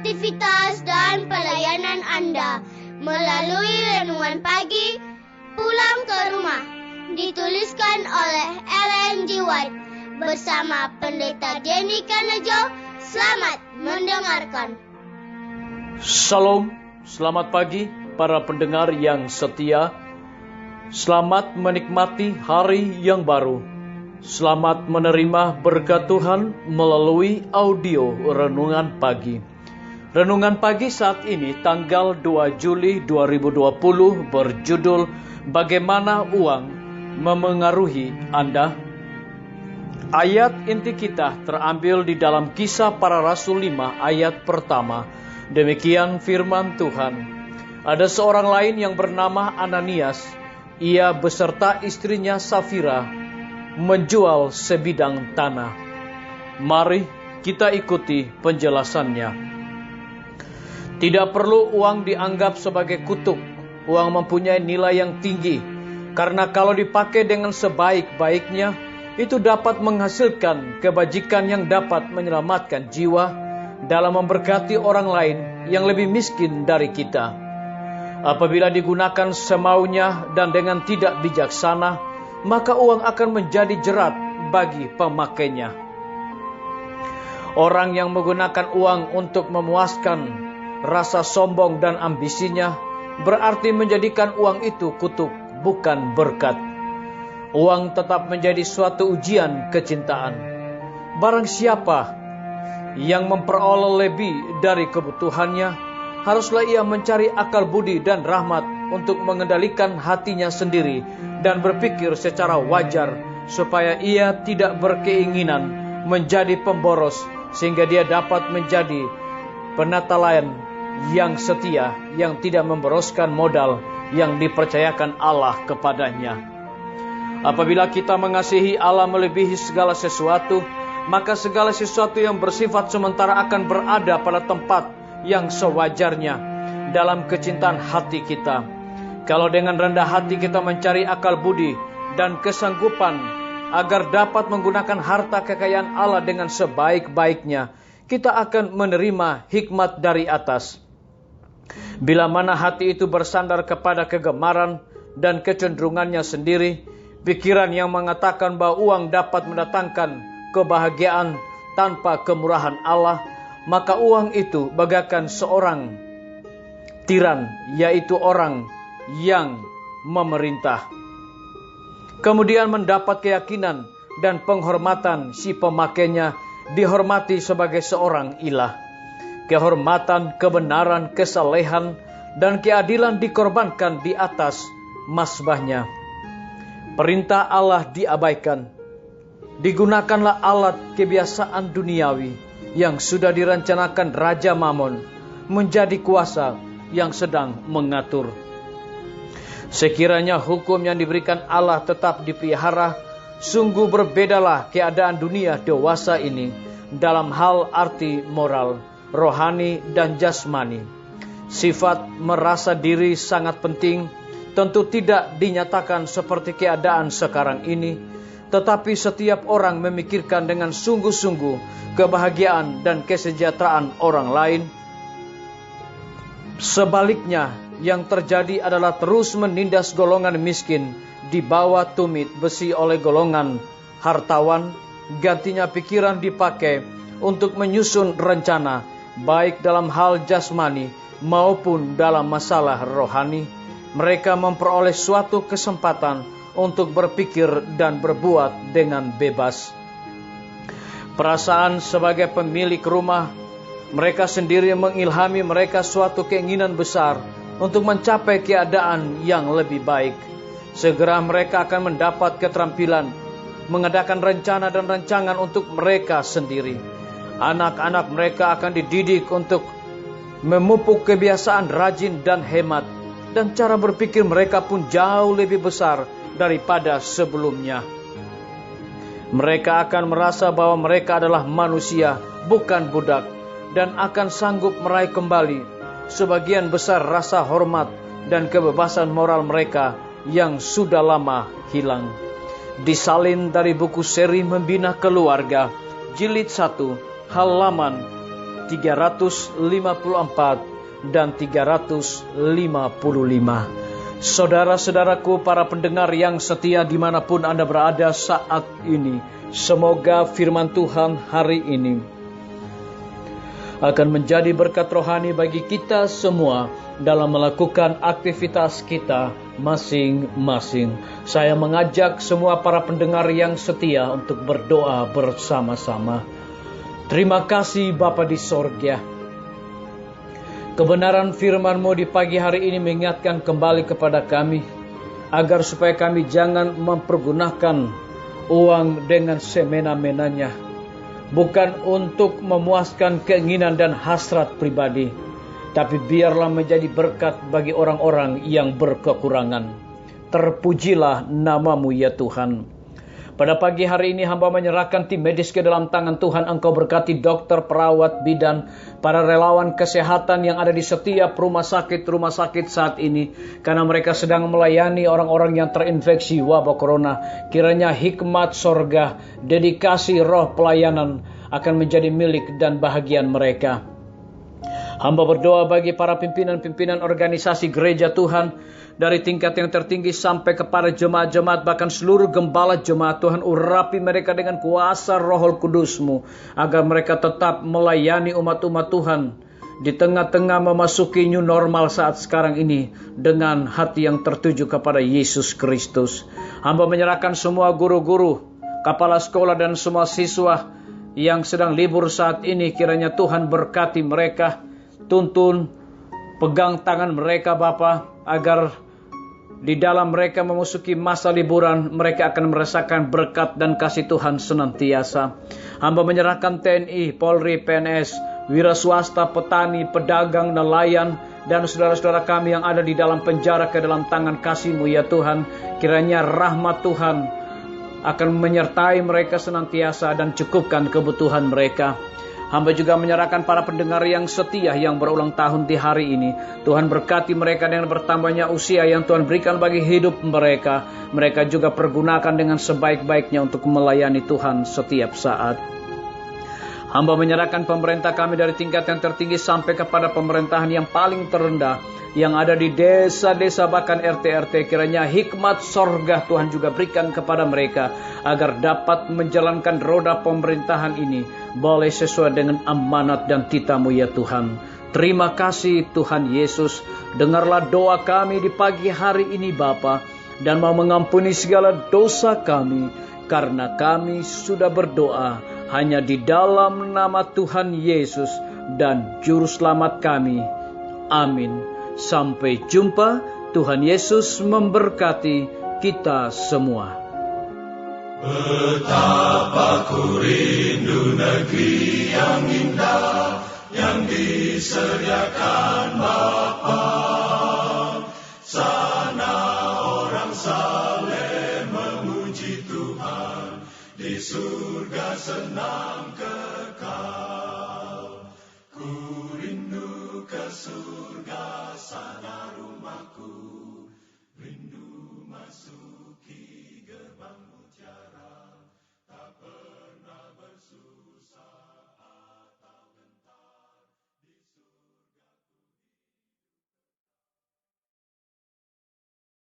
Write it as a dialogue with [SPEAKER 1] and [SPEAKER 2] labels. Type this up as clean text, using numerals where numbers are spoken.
[SPEAKER 1] aktivitas dan pelayanan Anda melalui Renungan Pagi Pulang ke Rumah, dituliskan oleh Ellen G. White bersama Pendeta Denny Kanejo. Selamat mendengarkan.
[SPEAKER 2] Shalom, selamat pagi para pendengar yang setia. Selamat menikmati hari yang baru. Selamat menerima berkat Tuhan melalui audio Renungan Pagi. Renungan Pagi saat ini tanggal 2 Juli 2020 berjudul Bagaimana Uang Memengaruhi Anda? Ayat inti kita terambil di dalam Kisah Para Rasul 5 ayat pertama. Demikian firman Tuhan. Ada seorang lain yang bernama Ananias. Ia beserta istrinya Safira menjual sebidang tanah. Mari kita ikuti penjelasannya. Tidak perlu uang dianggap sebagai kutuk. Uang mempunyai nilai yang tinggi, karena kalau dipakai dengan sebaik-baiknya, itu dapat menghasilkan kebajikan yang dapat menyelamatkan jiwa dalam memberkati orang lain yang lebih miskin dari kita. Apabila digunakan semaunya dan dengan tidak bijaksana, maka uang akan menjadi jerat bagi pemakainya. Orang yang menggunakan uang untuk memuaskan rasa sombong dan ambisinya, berarti menjadikan uang itu kutuk, bukan berkat. Uang tetap menjadi suatu ujian kecintaan. Barang siapa yang memperoleh lebih dari kebutuhannya, haruslah ia mencari akal budi dan rahmat untuk mengendalikan hatinya sendiri dan berpikir secara wajar supaya ia tidak berkeinginan menjadi pemboros, sehingga dia dapat menjadi penatalayan yang setia, yang tidak memboroskan modal yang dipercayakan Allah kepadanya. Apabila kita mengasihi Allah melebihi segala sesuatu, maka segala sesuatu yang bersifat sementara akan berada pada tempat yang sewajarnya dalam kecintaan hati kita. Kalau dengan rendah hati kita mencari akal budi dan kesanggupan agar dapat menggunakan harta kekayaan Allah dengan sebaik-baiknya, kita akan menerima hikmat dari atas. Bila mana hati itu bersandar kepada kegemaran dan kecenderungannya sendiri, pikiran yang mengatakan bahwa uang dapat mendatangkan kebahagiaan tanpa kemurahan Allah, maka uang itu bagaikan seorang tiran, yaitu orang yang memerintah. Kemudian mendapat keyakinan dan penghormatan si pemakainya dihormati sebagai seorang ilah. Kehormatan, kebenaran, kesalehan, dan keadilan dikorbankan di atas mazbahnya. Perintah Allah diabaikan. Digunakanlah alat kebiasaan duniawi yang sudah direncanakan Raja Mamon menjadi kuasa yang sedang mengatur. Sekiranya hukum yang diberikan Allah tetap dipelihara, sungguh berbedalah keadaan dunia dewasa ini dalam hal arti moral, rohani, dan jasmani. Sifat merasa diri sangat penting, tentu tidak dinyatakan seperti keadaan sekarang ini, tetapi setiap orang memikirkan dengan sungguh-sungguh kebahagiaan dan kesejahteraan orang lain. Sebaliknya, yang terjadi adalah terus menindas golongan miskin di bawah tumit besi oleh golongan hartawan. Gantinya pikiran dipakai untuk menyusun rencana, baik dalam hal jasmani maupun dalam masalah rohani. Mereka memperoleh suatu kesempatan untuk berpikir dan berbuat dengan bebas. Perasaan sebagai pemilik rumah, mereka sendiri mengilhami mereka suatu keinginan besar untuk mencapai keadaan yang lebih baik. Segera mereka akan mendapat keterampilan mengadakan rencana dan rancangan untuk mereka sendiri. Anak-anak mereka akan dididik untuk memupuk kebiasaan rajin dan hemat, dan cara berpikir mereka pun jauh lebih besar daripada sebelumnya. Mereka akan merasa bahwa mereka adalah manusia, bukan budak, dan akan sanggup meraih kembali sebagian besar rasa hormat dan kebebasan moral mereka yang sudah lama hilang. Disalin dari buku seri Membina Keluarga, jilid 1, halaman 354 dan 355. Saudara-saudaraku, para pendengar yang setia dimanapun Anda berada saat ini, semoga firman Tuhan hari ini akan menjadi berkat rohani bagi kita semua dalam melakukan aktivitas kita masing-masing. Saya mengajak semua para pendengar yang setia untuk berdoa bersama-sama. Terima kasih Bapa di sorga. Kebenaran firman-Mu di pagi hari ini mengingatkan kembali kepada kami, agar supaya kami jangan mempergunakan uang dengan semena-menanya, bukan untuk memuaskan keinginan dan hasrat pribadi, tapi biarlah menjadi berkat bagi orang-orang yang berkekurangan. Terpujilah nama-Mu ya Tuhan. Pada pagi hari ini hamba menyerahkan tim medis ke dalam tangan Tuhan. Engkau berkati dokter, perawat, bidan, para relawan kesehatan yang ada di setiap rumah sakit saat ini. Karena mereka sedang melayani orang-orang yang terinfeksi wabah corona. Kiranya hikmat sorga, dedikasi roh pelayanan akan menjadi milik dan bahagian mereka. Hamba berdoa bagi para pimpinan-pimpinan organisasi gereja Tuhan, dari tingkat yang tertinggi sampai kepada jemaat-jemaat, bahkan seluruh gembala jemaat. Tuhan, urapi mereka dengan kuasa Roh Kudus-Mu, agar mereka tetap melayani umat-umat Tuhan di tengah-tengah memasuki new normal saat sekarang ini dengan hati yang tertuju kepada Yesus Kristus. Hamba menyerahkan semua guru-guru, kepala sekolah dan semua siswa yang sedang libur saat ini. Kiranya Tuhan berkati mereka, tuntun, pegang tangan mereka Bapa, agar di dalam mereka memasuki masa liburan, mereka akan merasakan berkat dan kasih Tuhan senantiasa. Hamba menyerahkan TNI, Polri, PNS, wira swasta, petani, pedagang, nelayan, dan saudara-saudara kami yang ada di dalam penjara ke dalam tangan kasih-Mu ya Tuhan. Kiranya rahmat Tuhan akan menyertai mereka senantiasa dan cukupkan kebutuhan mereka. Hamba juga menyerahkan para pendengar yang setia yang berulang tahun di hari ini. Tuhan berkati mereka dengan bertambahnya usia yang Tuhan berikan bagi hidup mereka. Mereka juga pergunakan dengan sebaik-baiknya untuk melayani Tuhan setiap saat. Hamba menyerahkan pemerintah kami dari tingkat yang tertinggi sampai kepada pemerintahan yang paling terendah, yang ada di desa-desa bahkan RT-RT. Kiranya hikmat sorga Tuhan juga berikan kepada mereka, agar dapat menjalankan roda pemerintahan ini boleh sesuai dengan amanat dan titah-Mu ya Tuhan. Terima kasih Tuhan Yesus. Dengarlah doa kami di pagi hari ini Bapa, dan mau mengampuni segala dosa kami, karena kami sudah berdoa hanya di dalam nama Tuhan Yesus dan Juru Selamat kami. Amin. Sampai jumpa. Tuhan Yesus memberkati kita semua.
[SPEAKER 3] Betapa ku rindu negeri yang indah yang disediakan Bapa. Sana orang saleh memuji Tuhan, di surga senang kekal. Ku rindu ke surga sana.